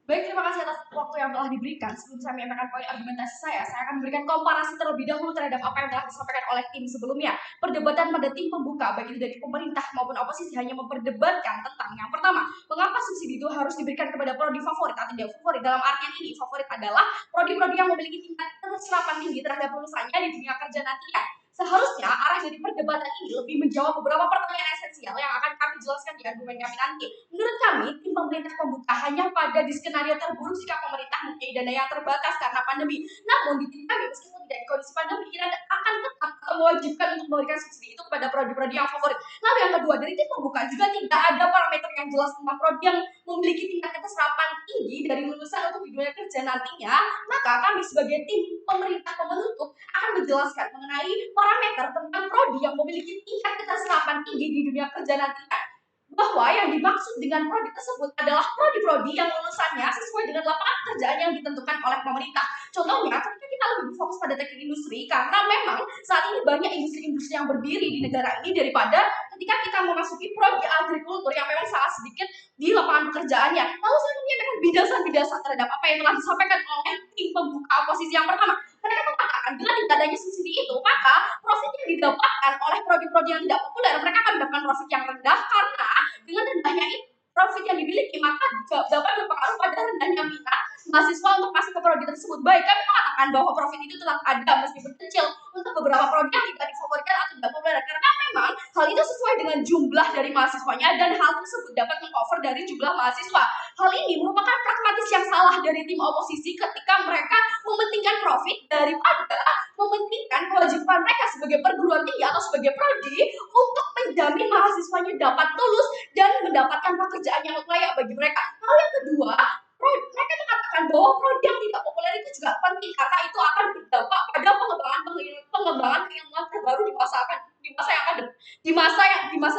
Baik, terima kasih atas waktu yang telah diberikan. Sebelum saya menyampaikan poin argumentasi saya akan memberikan komparasi terlebih dahulu terhadap apa yang telah disampaikan oleh tim sebelumnya. Perdebatan pada tim pembuka, baik itu dari pemerintah maupun oposisi, hanya memperdebatkan tentang yang pertama, mengapa subsidi itu harus diberikan kepada prodi favorit atau tidak favorit. Dalam artian ini, favorit adalah prodi-prodi yang memiliki tingkat keterserapan tinggi terhadap lulusannya di dunia kerja nantinya. Seharusnya arah dari perdebatan ini lebih menjawab beberapa pertanyaan esensial yang akan kami jelaskan di argumen kami nanti. Menurut kami, tim pemerintah pembuka hanya pada di skenario terburuk jika pemerintah mempunyai dana yang terbatas karena pandemi. Namun di tim kami, meskipun tidak di kondisi pandemi, kita akan tetap mewajibkan untuk memberikan subsidi itu kepada prodi-prodi yang favorit. Lalu yang kedua, dari tim pembuka juga tidak ada parameter yang jelas tentang prodi yang memiliki tingkat keterserapan tinggi dari lulusan untuk di dunia kerja nantinya. Maka kami sebagai tim pemerintah pemenutup akan menjelaskan mengenai parameter tentang prodi yang memiliki tingkat keterserapan tinggi di dunia kerja nantinya, bahwa yang dimaksud dengan prodi tersebut adalah prodi-prodi yang lulusannya sesuai dengan lapangan pekerjaan yang ditentukan oleh pemerintah. Contohnya, ketika kita lebih fokus pada teknik industri, karena memang saat ini banyak industri-industri yang berdiri di negara ini daripada ketika kita memasuki prodi agrikultur yang memang sangat sedikit di lapangan pekerjaannya. Lalu saya menyampaikan bidasan-bidasan terhadap apa yang telah disampaikan oleh tim pembuka posisi yang pertama. Mereka mengatakan dengan tidak adanya subsidi itu, maka profit yang didapatkan oleh prodi-prodi yang tidak populer, mereka akan mendapatkan profit yang rendah karena dengan rendahnya profit yang dimiliki, maka dapat berpengaruh pada rendahnya minat mahasiswa untuk masuk ke prodi tersebut. Baik, kami mengatakan bahwa profit itu tetap ada meskipun kecil untuk beberapa prodi yang tidak difavoritkan atau tidak populer, karena memang hal itu sesuai dengan jumlah dari mahasiswanya dan hal tersebut dapat mengcover dari jumlah mahasiswa. Hal ini merupakan pragmatis yang salah dari tim oposisi ketika mereka mementingkan profit daripada mementingkan kewajiban mereka sebagai perguruan tinggi atau sebagai prodi untuk menjamin mahasiswanya dapat lulus dan mendapatkan pekerjaan yang layak bagi mereka. Hal yang kedua, mereka mengatakan bahwa prodi yang tidak populer itu juga penting karena itu akan berdampak pada pengembangan keilmuan terbaru di masa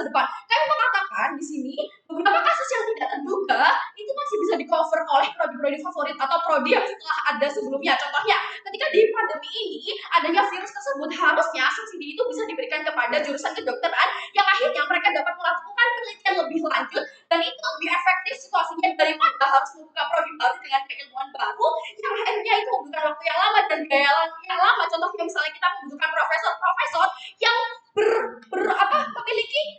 depan. Kami mengatakan di sini beberapa kasus yang tidak terduga itu masih bisa di cover oleh prodi-prodi favorit atau prodi yang setelah ada sebelumnya. Contohnya, ketika di pandemi ini adanya virus tersebut, harusnya subsidi itu bisa diberikan kepada jurusan kedokteran yang akhirnya mereka dapat melakukan penelitian lebih lanjut dan itu lebih efektif situasinya daripada harus membuka prodi baru dengan keilmuan baru yang akhirnya itu membutuhkan waktu yang lama dan biaya yang lama. Contohnya misalnya kita membutuhkan profesor-profesor yang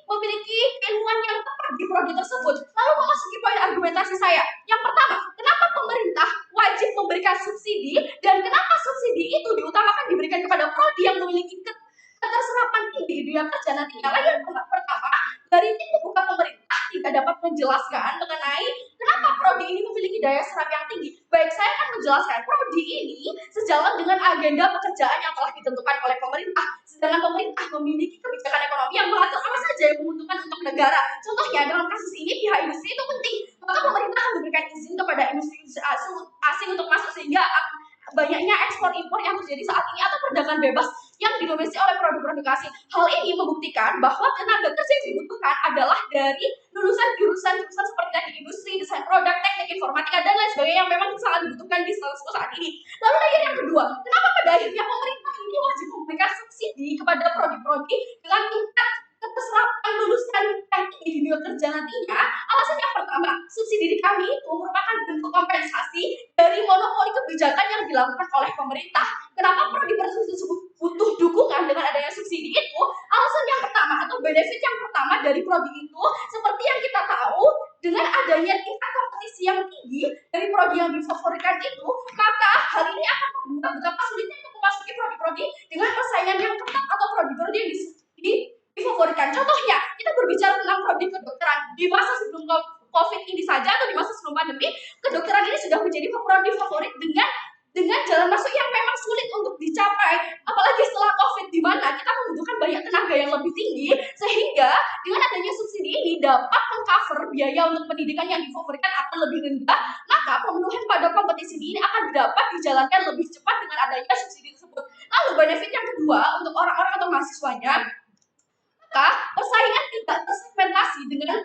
memiliki keilmuan yang tepat di prodi tersebut. Lalu memasuki poin argumentasi saya. Yang pertama, kenapa pemerintah wajib memberikan subsidi dan kenapa subsidi itu diutamakan diberikan kepada prodi yang memiliki keterserapan tinggi di dunia kerja nantinya. Lalu yang pertama, dari tim pembuka pemerintah tidak dapat menjelaskan mengenai kenapa prodi ini memiliki daya serap yang tinggi. Baik, saya akan menjelaskan prodi ini sejalan dengan agenda pekerjaan yang telah ditentukan oleh pemerintah. Sedangkan pemerintah memiliki kebijakan ekonomi yang mengatur apa saja yang menguntungkan untuk negara. Contohnya dalam kasus ini pihak industri itu penting, maka pemerintah akan memberikan izin kepada industri asing untuk masuk sehingga banyaknya ekspor impor yang terjadi saat ini atau perdagangan bebas yang didominasi oleh produk-produk asing. Hal ini membuktikan bahwa tenaga kerja yang dibutuhkan adalah dari lulusan jurusan seperti tadi industri, desain produk, teknik informatika dan lain sebagainya yang memang sangat dibutuhkan di saat ini. Lalu layer yang kedua, kenapa pada akhirnya pemerintah ini wajib memberikan subsidi kepada prodi-prodi dengan tingkat keterserapan lulusan yang tinggi di dunia kerja nantinya? Alasan yang pertama, subsidi di kami itu merupakan bentuk kompensasi dari monopoli kebijakan yang dilakukan oleh pemerintah. Kenapa prodi tersebut butuh dukungan dengan adanya subsidi itu? Alasan yang pertama atau benefit yang pertama dari prodi itu, seperti yang kita tahu, dengan adanya tingkat kompetisi yang tinggi dari prodi yang difavoritkan itu, maka hal ini akan membuat betapa sulitnya untuk memasuki prodi-prodi dengan persaingan yang ketat atau prodi-prodi yang difavoritkan. Contohnya, kita berbicara tentang prodi kedokteran di masa sebelum COVID ini saja atau di masa sebelum pandemi, kedokteran ini sudah menjadi prodi favorit dengan jalan masuk yang memang sulit untuk dicapai, apalagi setelah COVID di mana kita membutuhkan banyak tenaga yang lebih tinggi, sehingga dengan adanya subsidi ini dapat mengcover biaya untuk pendidikan yang difavoritkan akan lebih rendah, maka pemenuhan pada kompetisi ini akan dapat dijalankan lebih cepat dengan adanya subsidi tersebut. Lalu benefit yang kedua untuk orang-orang atau mahasiswanya, maka persaingan tidak tersegmentasi dengan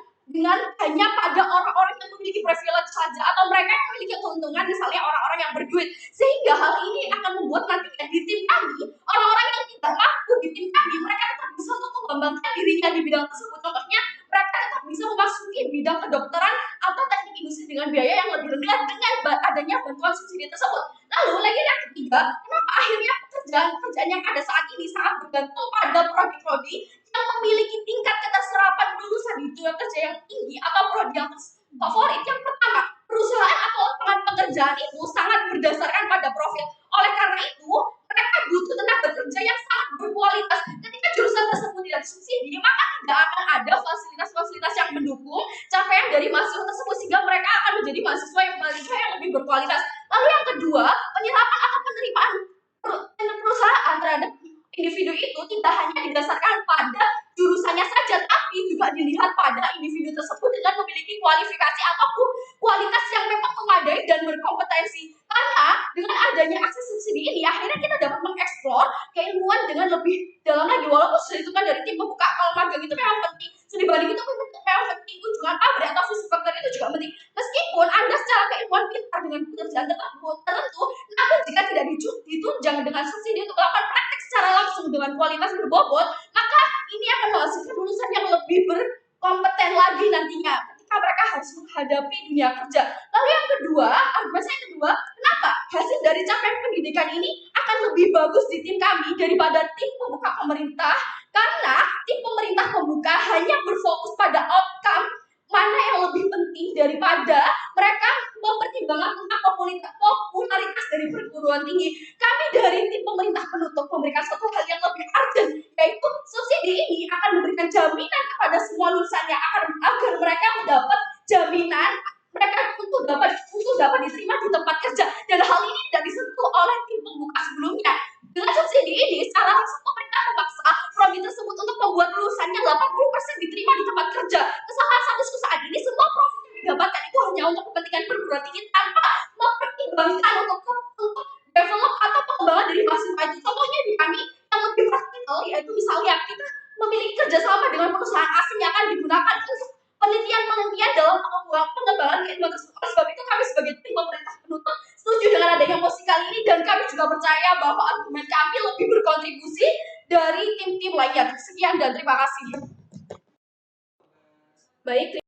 hanya pada orang-orang yang memiliki privilege saja atau mereka yang memiliki keuntungan, misalnya orang-orang yang berduit, sehingga hal ini akan membuat nantinya di tim kami orang-orang yang tidak mampu di tim kami mereka tetap bisa untuk mengembangkan dirinya di bidang tersebut. Contohnya mereka tetap bisa memasuki bidang kedokteran atau teknik industri dengan biaya yang lebih rendah dengan adanya bantuan subsidi tersebut. Lalu lagi yang ketiga, kenapa akhirnya pekerjaan yang ada saat ini sangat bergantung pada prodi-prodi yang memiliki tingkat keterserapan lulusan di dunia kerja yang tinggi atau prodi yang favorit? Yang pertama, perusahaan atau lapangan pekerjaan itu sangat berdasarkan pada profil. Oleh karena itu, mereka butuh tenaga kerja yang sangat berkualitas. Ketika jurusan tersebut tidak disubsidi, maka tidak akan ada fasilitas-fasilitas yang mendukung capaian dari mahasiswa tersebut sehingga mereka akan menjadi mahasiswa yang lebih berkualitas. Lalu yang kedua, penyerapan atau penerimaan perusahaan terhadap individu itu tidak hanya didasarkan pada jurusannya saja, tapi juga dilihat pada individu tersebut dengan memiliki kualifikasi ataupun kualitas yang memang memadai dan berkompetensi. Karena dengan adanya akses subsidi ini, akhirnya kita dapat mengeksplor keilmuan dengan lebih dalam lagi. Walaupun sudah ditentukan dari tim pembuka, kalau magang itu memang penting. Studi banding itu memang penting, kunjungan pabrik atau fisik faktor itu juga penting. Meskipun Anda secara keilmuan pintar dengan pekerjaan tertentu, namun jika tidak ditunjang dengan subsidi untuk melakukan praktek secara langsung dengan kualitas berbobot, maka ini akan menghasilkan lulusan yang lebih berkompeten lagi nantinya ketika mereka harus menghadapi dunia kerja. Lalu yang kedua, argumen saya kedua, kenapa hasil dari capaian pendidikan ini akan lebih bagus di tim kami daripada tim pembuka pemerintah? Karena tim pemerintah pembuka hanya berfokus pada outcome, mana yang lebih penting daripada mereka mempertimbangkan tentang popularitas dari perguruan tinggi. Kami dari tim pemerintah penutup memberikan suatu hal yang lebih urgent, yaitu subsidi ini akan memberikan jaminan kepada semua lulusannya agar mereka mendapat jaminan mereka untuk dapat diterima di tempat kerja, dan hal ini tidak disentuh oleh tim pembuka sebelumnya. Dengan subsidi ini, salah satu pemerintah memaksa prodi tersebut untuk membuat lulusannya 80% diterima di tempat kerja. Kesalahan statusku saat ini, semua profit yang didapatkan itu hanya untuk kepentingan perguruan tinggi tanpa mempertimbangkan untuk develop atau pengembangan dari mahasiswa itu. Contohnya di kami yang lebih praktikal, yaitu misalnya kita memiliki kerjasama dengan perusahaan asing yang akan digunakan untuk penelitian dalam pengembangan keilmuan tersebut. Oleh sebab itu, kami sebagai tim pemerintah penutup setuju dengan adanya mosi kali ini, dan kami juga percaya bahwa argumen kami lebih berkontribusi dari tim-tim lainnya. Sekian dan terima kasih. Baik,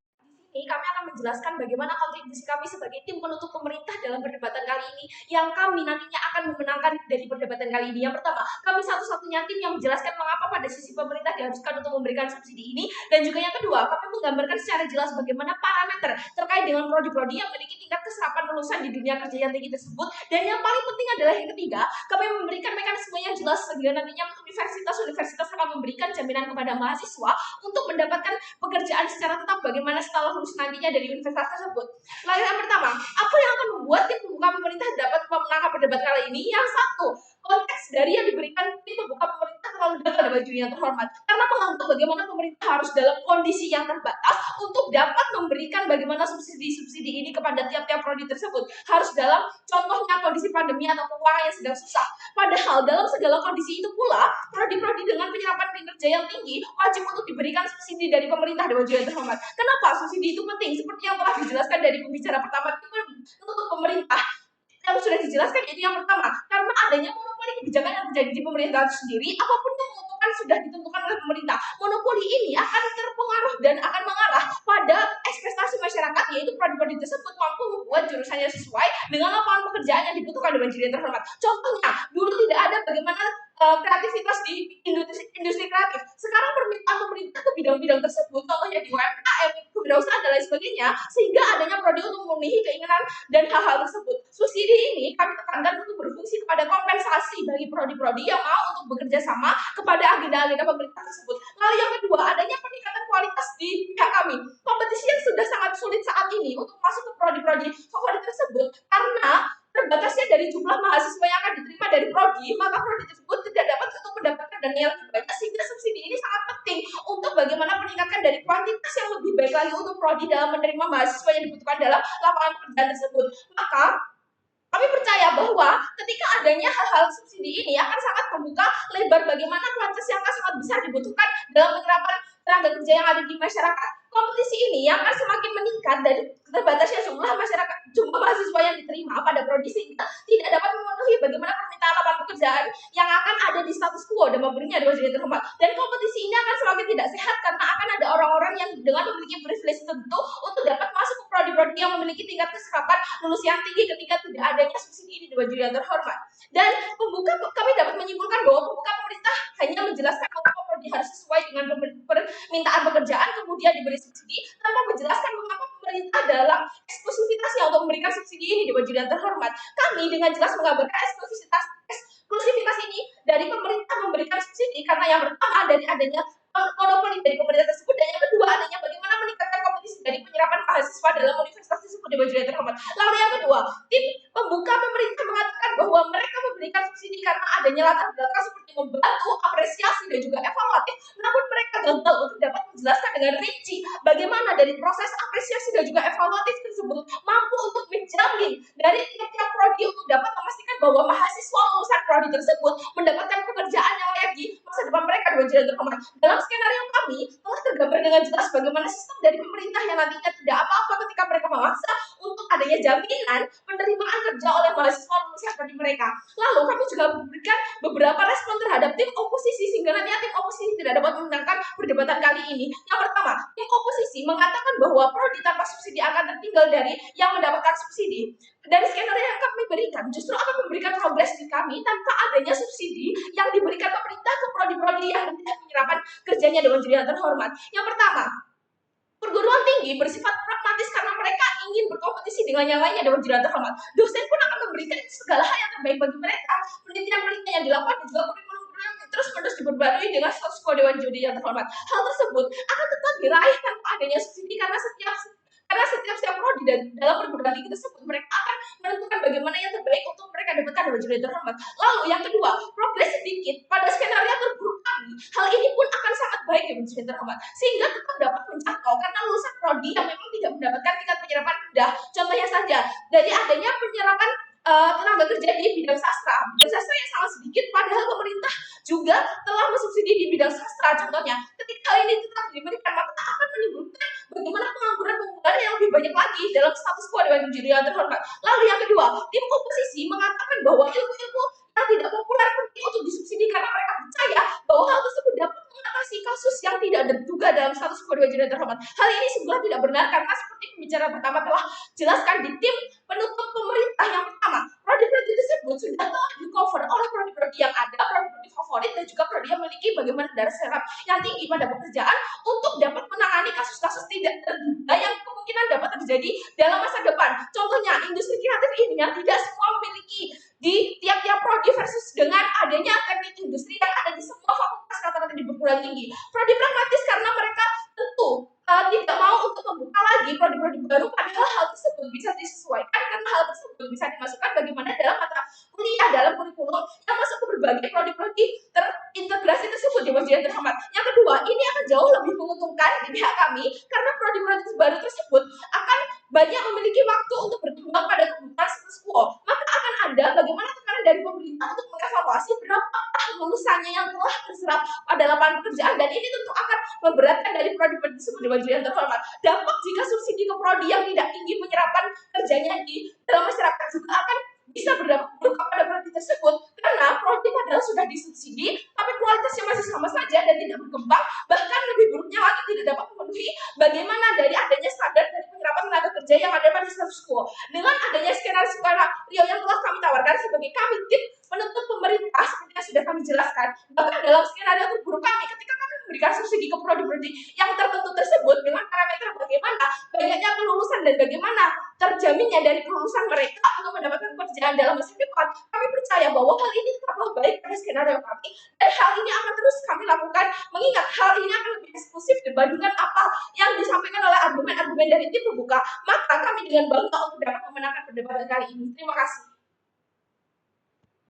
ini kami akan menjelaskan bagaimana kontribusi kami sebagai tim penutup pemerintah dalam perdebatan kali ini yang kami nantinya akan memenangkan dari perdebatan kali ini. Yang pertama, kami satu-satunya tim yang menjelaskan mengapa pada sisi pemerintah diharuskan untuk memberikan subsidi ini, dan juga yang kedua, kami menggambarkan secara jelas bagaimana parameter terkait dengan prodi-prodi yang memiliki tingkat keserapan lulusan di dunia kerja yang tinggi tersebut, dan yang paling penting adalah yang ketiga, kami memberikan mekanisme yang jelas sehingga nantinya universitas akan memberikan jaminan kepada mahasiswa untuk mendapatkan pekerjaan secara tetap bagaimana setelah lulus nantinya dari universitas tersebut. Lalu yang pertama, apa yang akan membuat tim pembuka pemerintah dapat memenangkan perdebat kali ini? Yang satu, konteks dari yang diberikan tim pembuka pemerintah terlalu dekat pada baju yang terhormat, karena menganggap bagaimana pemerintah harus dalam kondisi yang terbatas untuk dapat memberikan bagaimana subsidi ini kepada tiap-tiap prodi tersebut, harus dalam contohnya kondisi pandemi atau keuangan yang sedang susah. Padahal dalam segala kondisi itu pula, prodi-prodi dengan penyerapan kinerja yang tinggi wajib untuk diberikan subsidi dari pemerintah di baju yang terhormat. Kenapa subsidi itu penting? Seperti yang telah dijelaskan dari pembicara pertama untuk pemerintah yang sudah dijelaskan, yaitu yang pertama, karena adanya monopoli kebijakan yang terjadi di pemerintah itu sendiri, apapun yang menentukan sudah ditentukan oleh pemerintah. Monopoli ini akan terpengaruh dan akan mengarah pada ekspektasi masyarakat, yaitu prodi-prodi tersebut mampu membuat jurusannya sesuai dengan lapangan pekerjaan yang dibutuhkan di baju yang terhormat. Contohnya, dulu tidak ada bagaimana kreativitas di industri kreatif. Sekarang permintaan pemerintah ke bidang-bidang tersebut, contohnya di UMKM, kewirausahaan dan lain sebagainya, sehingga adanya prodi untuk memenuhi keinginan dan hal-hal tersebut. Subsidi ini kami tekankan untuk berfungsi kepada kompensasi bagi prodi-prodi yang mau untuk bekerja sama kepada agenda-agenda pemerintah tersebut. Lalu yang kedua, adanya peningkatan kualitas di pihak kami. Kompetisi yang sudah sangat sulit saat ini untuk masuk ke prodi-prodi favorit tersebut karena terbatasnya dari jumlah mahasiswa yang akan diterima dari prodi, maka prodi tersebut tidak dapat untuk mendapatkan dana yang lebih banyak, sehingga subsidi ini sangat penting untuk bagaimana meningkatkan dari kuantitas yang lebih baik lagi untuk prodi dalam menerima mahasiswa yang dibutuhkan dalam lapangan pekerjaan tersebut. Maka kami percaya bahwa ketika adanya hal-hal subsidi ini akan sangat membuka lebar bagaimana kuantitas yang sangat besar dibutuhkan dalam penyerapan tenaga kerja yang ada di masyarakat. Kompetisi ini yang akan semakin meningkat dari terbatasnya jumlah mahasiswa yang diterima pada prodi, sehingga tidak dapat memenuhi bagaimana permintaan lapangan pekerjaan yang akan ada di status quo dan memberinya di wajah terhormat. Dan kompetisi ini akan semakin tidak sehat karena akan ada orang-orang yang dengan memiliki privilege tentu untuk dapat masuk ke prodi-prodi yang memiliki tingkat keserapan lulus yang tinggi ketika tidak adanya subsidi ini Dewan Juri yang terhormat. Dan kami dapat menyimpulkan bahwa pembuka pemerintah hanya menjelaskan mengapa prodi harus sesuai dengan permintaan pekerjaan kemudian diberi subsidi tanpa menjelaskan mengapa pemerintah dalam eksklusivitasnya untuk memberikan subsidi ini Dewan Juri yang terhormat. Kami dengan jelas menggambarkan eksklusivitas ini dari pemerintah memberikan subsidi karena yang pertama dari adanya monopoli dari pemerintah tersebut dan yang kedua adanya bagaimana meningkatkan kompetisi dari penyerapan mahasiswa dalam universitas tersebut Dewan Juri yang terhormat. Lalu yang kedua, tim pembuka pemerintah mengatakan bahwa mereka memberikan subsidi karena adanya latar belakang seperti membantu, apresiasi dan juga evaluatif, namun mereka gagal untuk dapat menjelaskan dengan rinci bagaimana dari proses apresiasi dan juga evaluatif tersebut mampu untuk menjamin dari tiap-tiap prodi untuk dapat memastikan bahwa mahasiswa lulusan prodi tersebut mendapatkan pekerjaan yang layak di masa depan mereka Dewan Juri yang terhormat. Dalam skenario kami telah tergambar dengan jelas bagaimana sistem dari pemerintah yang nantinya tidak apa-apa ketika mereka memaksa untuk adanya jaminan penerimaan kerja oleh mahasiswa lulusan prodi mereka. Lalu kami juga memberikan beberapa respon terhadap tim oposisi sehingga nantinya tim oposisi tidak dapat memenangkan perdebatan kali ini. Yang pertama, tim oposisi mengatakan bahwa prodi tanpa subsidi akan tertinggal dari yang mendapatkan subsidi. Dari skenario yang kami berikan justru akan memberikan progres di kami tanpa adanya subsidi yang diberikan pemerintah ke prodi-prodi yang tidak menyerahkan kerjanya Dewan Juri yang terhormat. Yang pertama, perguruan tinggi bersifat pragmatis karena mereka ingin berkompetisi dengan yang lainnya Dewan Juri yang terhormat. Dosen pun akan memberikan segala hal yang terbaik bagi mereka. Penelitian-penelitian yang dilakukan dan juga kurikulum terus-menerus diperbarui dengan status quo Dewan Juri yang terhormat. Hal tersebut akan tetap diraih tanpa adanya subsidi karena setiap prodi dan dalam perguruan tinggi tersebut mereka akan menentukan bagaimana yang terbaik untuk mereka dapatkan Dewan Juri yang terhormat. Lalu yang kedua, progres sedikit pada skenario terburuk kami. Hal ini pun akan sangat baik Dewan Juri yang terhormat sehingga tetap dapat menjangkau karena lulusan prodi yang memang tidak mendapatkan tingkat penyerapan rendah. Contohnya saja dari adanya penyerapan tenaga kerja di bidang sastra. Bidang sastra yang sangat sedikit padahal pemerintah juga telah mensubsidi di bidang sastra. Contohnya, ketika hal ini tetap diberikan maka akan menimbulkan bagaimana pengangguran yang lebih banyak lagi dalam status quo Dewan Juri yang terhormat. Lalu yang kedua, tim oposisi mengatakan bahwa ilmu-ilmu yang tidak populer penting untuk disubsidi karena mereka percaya bahwa hal tersebut dapat mengatasi kasus yang tidak terduga dalam status quo Dewan Juri yang terhormat. Hal ini sebenarnya tidak benar karena seperti pembicaraan pertama telah jelaskan di tim penutup pemerintah yang pertama, prodi-prodi tersebut sudah telah di-cover oleh prodi-prodi yang ada, prodi-prodi favorit dan juga prodi yang memiliki bagaimana darah serap yang tinggi pada pekerjaan untuk dapat menangani kasus-kasus tidak terduga yang kemungkinan dapat terjadi dalam masa depan. Contohnya, industri kreatif ini yang tidak semua memiliki di tiap-tiap prodi versus dengan adanya teknik industri yang ada di semua fakultas rata-rata di perguruan tinggi. Prodi pragmatis karena mereka tentu tidak mau untuk membuka lagi prodi-prodi baru padahal hal tersebut bisa disesuaikan karena hal tersebut bisa dimasukkan bagaimana dalam mata kuliah dalam kurikulum yang masuk ke berbagai prodi-prodi terintegrasi tersebut Dewan Juri yang terhormat. Yang kedua, ini akan jauh lebih menguntungkan di pihak kami karena prodi-prodi baru tersebut akan banyak memiliki waktu untuk berkembang pada kebutuhan status quo. Maka akan ada bagaimana tekanan dari pemerintah untuk mengevaluasi berapa lulusannya yang telah terserap pada lapangan pekerjaan dan ini tentu akan memberatkan dari prodi-prodi tersebut Dewan Juri yang terhormat. Dampak jika subsidi ke prodi yang tidak tinggi penyerapan kerjanya di dalam masyarakat juga akan bisa berdampak buruk kepada prodi tersebut karena prodi padahal sudah disubsidi tapi kualitasnya masih sama saja dan tidak berkembang, bahkan lebih buruknya lagi tidak dapat memenuhi bagaimana dari adanya standar dari penyerapan tenaga kerja yang ada pada status quo. Dengan adanya skenario yang telah kami tawarkan sebagai kami tim penutup pemerintah seperti yang sudah kami jelaskan, bahkan dalam skenario terburuk kami ketika kami memberikan subsidi ke prodi-prodi yang tertentu tersebut dengan parameter bagaimana banyaknya kelulusan dan bagaimana terjaminnya dari kelulusan mereka untuk mendapatkan pekerjaan dalam masa depan, kami percaya bahwa hal ini tetaplah baik pada skenario kami dan hal ini akan terus kami lakukan mengingat hal ini akan lebih eksklusif dibandingkan apa yang disampaikan oleh argumen-argumen dari tim pembuka. Maka kami dengan bangga untuk dapat memenangkan perdebatan kali ini. Terima kasih.